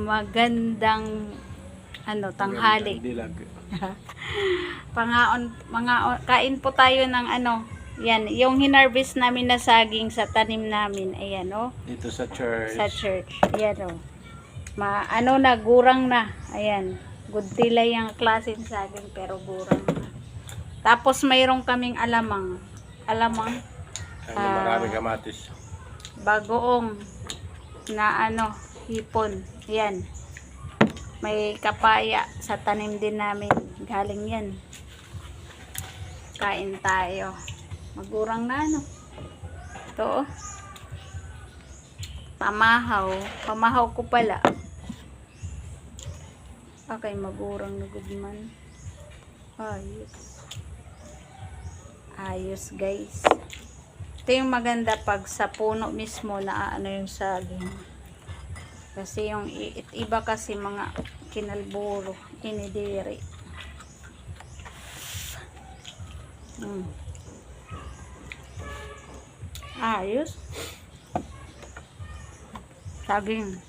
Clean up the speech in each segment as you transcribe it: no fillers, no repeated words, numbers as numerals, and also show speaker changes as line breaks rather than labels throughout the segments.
magandang tanghali.
Dilag.
Kain po tayo ng yan, yung hinarvest namin na saging sa tanim namin. Ayan,
Dito sa church.
sa church. Ayan, gurang na. Ayan, good tilay yung klaseng saging pero gurang na. Tapos mayroon kaming alamang.
Maraming kamatis.
Bagoong na hipon. Ayan. May kapaya sa tanim din namin. Galing yan. Kain tayo. Magurang na Ito Pamahaw. Pamahaw ko pala. Okay, magurang na gudman. Ayos guys. Ito yung maganda pag sa puno mismo na yung saging. Kasi yung iba kasi mga kinalburo, inidiri. Ayos. Saging.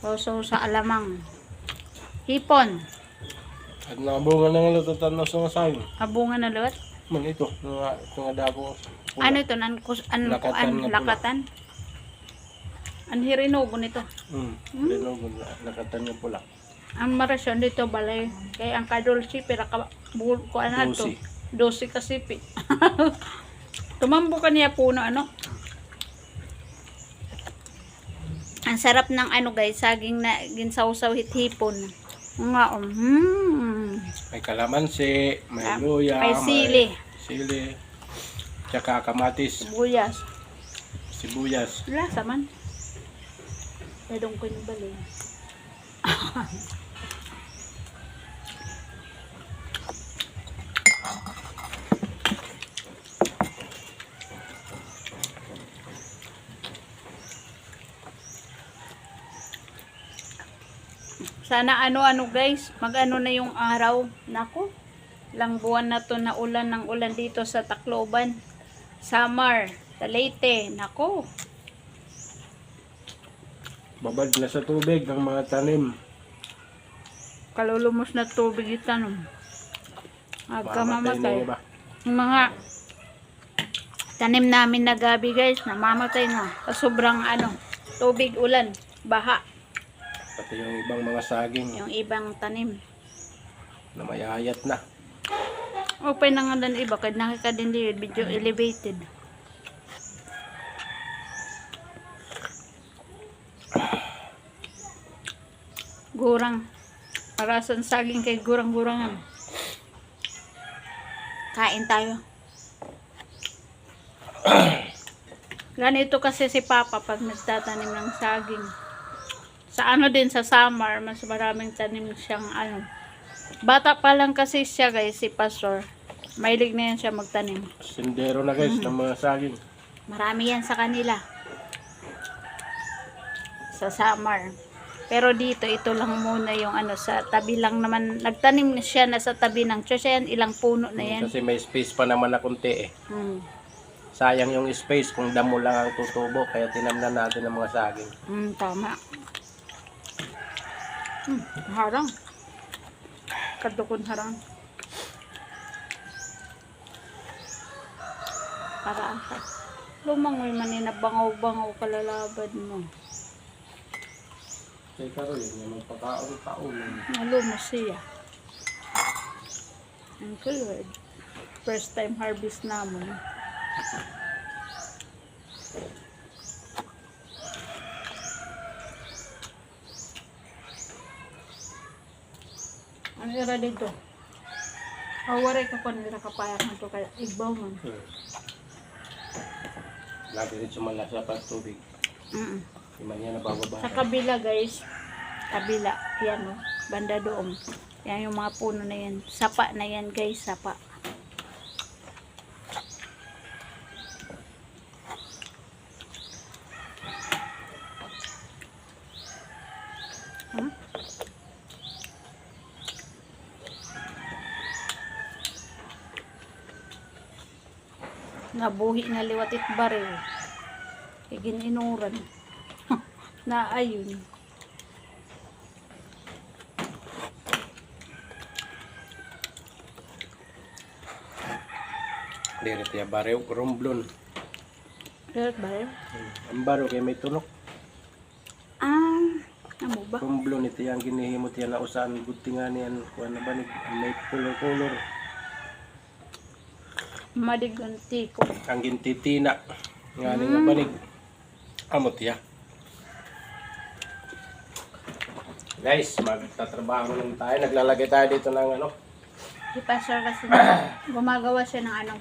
So sa alamang. Hipon.
At nakabunga na nga latatan na sa sayang.
Abungan na lot.
Man ito, nga dabo.
Ano ito? Lakatan? Ang hirinogo nito.
Hirinogo, lakatan niya pula.
Ang marasyon dito balay. Kaya ang kadulsi, pero ko to. 12 kasipi. Tumambo ka niya puno, Ang sarap ng guys, saging na ginsawsaw hithipon.
May kalamansi, may luya,
may sili.
Tsaka kamatis. Sibuyas.
Lasa man. Dadong ko yung balay. Sana guys, mag-ano na yung araw. Nako, ilang buwan na to na ulan ng ulan dito sa Tacloban. Samar, Leyte, nako.
Babad na sa tubig ang mga tanim.
Kalulumos na tubig itanong. Magkamamatay.
Ba?
Yung mga tanim namin na gabi guys, namamatay na. Sa sobrang tubig, ulan, baha.
Pati yung ibang mga saging.
Yung ibang tanim.
Na mayayat na.
Okay na nga dan iba, kahit nakikadin din video elevated. Gurang. Parasan saging kay gurang-gurangan. Kain tayo. Ganito kasi si Papa pag nagtatanim ng saging. Sa din sa Samar, mas maraming tanim siyang Bata pa lang kasi siya guys, si Pastor. Mahilig na yan siya magtanim.
Sindero na guys ng mga saging.
Marami yan sa kanila. Sa Samar. Pero dito, ito lang muna yung sa tabi lang naman. Nagtanim na siya na sa tabi ng church. Yan, ilang puno na yan.
Kasi may space pa naman na kunti Sayang yung space kung damo lang ang tutubo. Kaya tinamnan natin ang mga saging.
Tama. Harang. Kadukon harang. Para lumangoy manina bangaw-bangaw kalalabad mo.
Kaya karoon yung magpakaon-taon.
Lumos siya. Ang kulod. First time harvest namin. Ano era dito? Awaray ka pa nila kapayak na ito kaya igbaw man.
Lagi rin sumalasa pa tubig. Iman yan nabababa.
Sa kabila guys, yan banda doon. Yan yung mga puno na yan. Sapa na yan guys, sapa. Nabuhi na liwatit baril. Igininuran. Na ayun.
Diri tiya barew romblon.
Dirt ba yun?
Ang baro kay may tunok.
Ano ba?
Romblon ito yung ginihimo tiya na usan buti nga niyan kuan na banig may color.
Madiganti ko.
Ang gintitina nga ni nga banig. Amot ya. Guys, magtatrabaho naman tayo. Naglalagay tayo dito ng ano.
Si Pastor kasi gumagawa siya ng ano.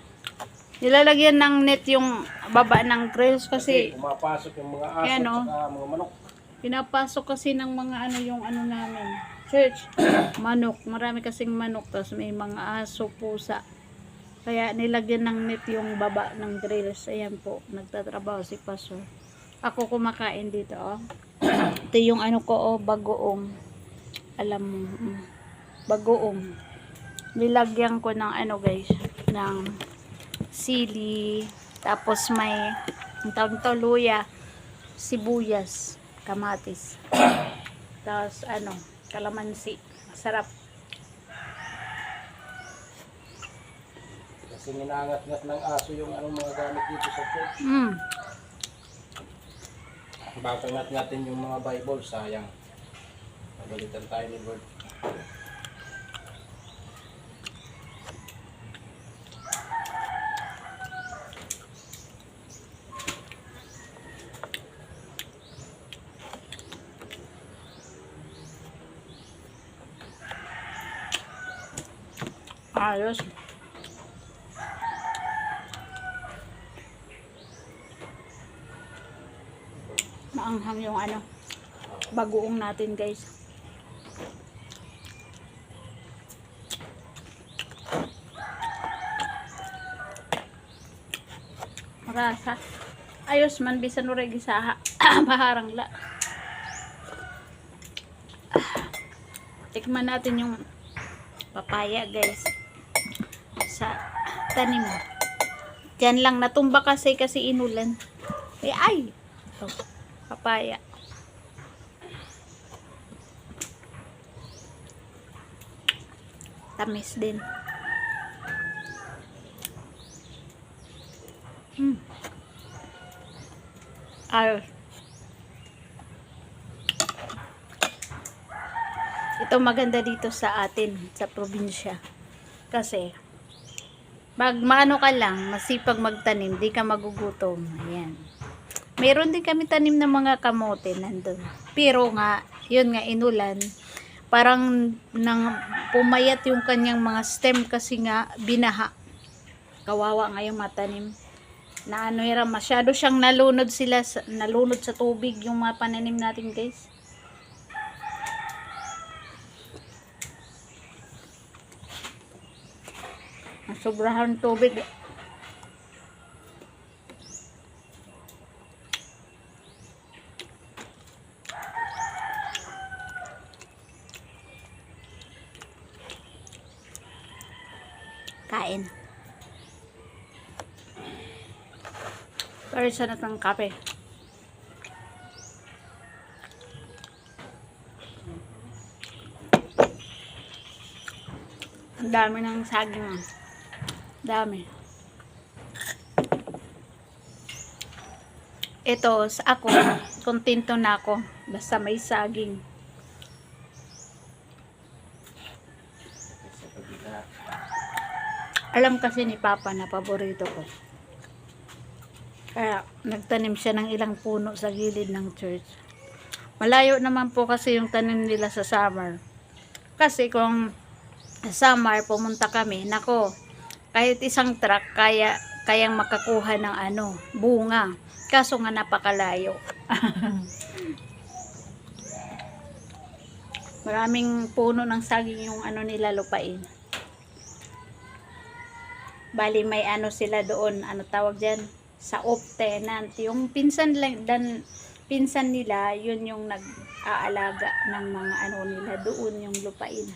Nilalagyan ng net yung baba ng grills
Kasi
kasi
pumapasok yung mga aso
Yan, oh.
at mga manok.
pinapasok kasi ng mga ano yung ano namin. Church, manok. Marami kasing manok. Tapos may mga aso, pusa. Kaya nilagyan ng net yung baba ng grills. Ayan po, nagtatrabaho si Pastor. Ako kumakain dito, oh. Ito yung ano ko, oh, bagoong. Alam mo, bagoong. Nilagyan ko ng ano guys, ng sili. Tapos may, ang tawag nito, luya, sibuyas, kamatis. Tapos ano, kalamansi. Masarap.
Kasi ninangat-ngat ng aso yung anong mga gamit dito sa church. Baka ngat-ngatin yung mga Bible, sayang. Pagalitan tayo ni Lord.
Ayos. Maanghang yung ano, bagoong natin guys. Marasa. Ayos man bisan ure gisaha. Baharang la. Tikman natin yung papaya guys. Sa tanim. Diyan lang natumba kasi inulan. Ay. Ito. Papaya. Tamis din. Ayos. Ito maganda dito sa atin, sa probinsya. Kasi, pag maano ka lang, masipag magtanim, di ka magugutom. Ayan. Meron din kami tanim ng mga kamote nandun. Pero nga, yun nga, inulan. Parang nang pumayat yung kanyang mga stem kasi nga binaha. Kawawa nga yung matanim. Na ano yun, masyado siyang nalunod nalunod sa tubig yung mga pananim natin guys. Sobrahan tubig. Kain. Pero sana ng kape. Ang dami ng saging. Dami. Ito, sa ako, kontento na ako. Basta may saging. Alam kasi ni Papa na paborito ko. Kaya, nagtanim siya ng ilang puno sa gilid ng church. Malayo naman po kasi yung tanim nila sa summer. Kasi kung summer, pumunta kami, nako, kahit isang truck, kayang makakuha ng ano, bunga. Kaso nga napakalayo. Maraming puno ng saging yung ano nila lupain. Bali may ano sila doon, ano tawag dyan? Sa off-tenant. Yung pinsan nila, yun yung nag-aalaga ng mga ano nila doon, yung lupain.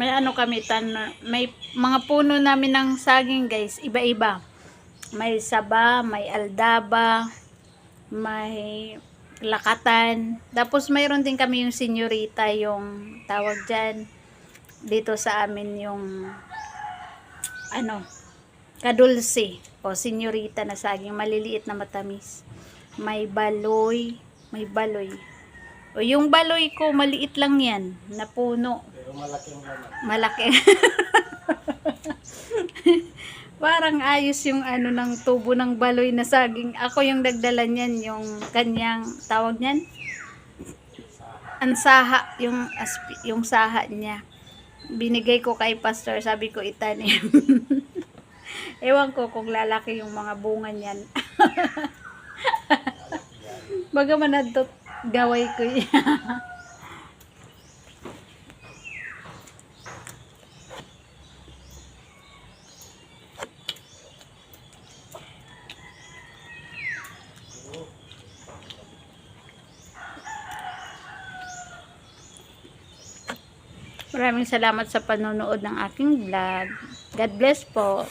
May ano kami, may mga puno namin ng saging guys, iba-iba. May saba, may aldaba, may lakatan. Tapos mayroon din kami yung senyorita, yung tawag dyan. Dito sa amin yung ano, kadulce o senyorita na saging, maliliit na matamis. May baloy, may baloy. O yung baloy ko, maliit lang yan, na puno.
Pero malaking laman.
Malaki. Parang ayos yung ano ng tubo ng baloy na saging. Ako yung nagdala niyan, yung kanyang tawag niyan. Ansaha, yung saha niya. Binigay ko kay pastor, sabi ko itanim. Ewan ko kung lalaki yung mga bunga niyan. Baga manadot gaway ko yan. Maraming salamat sa panonood ng aking vlog. God bless po.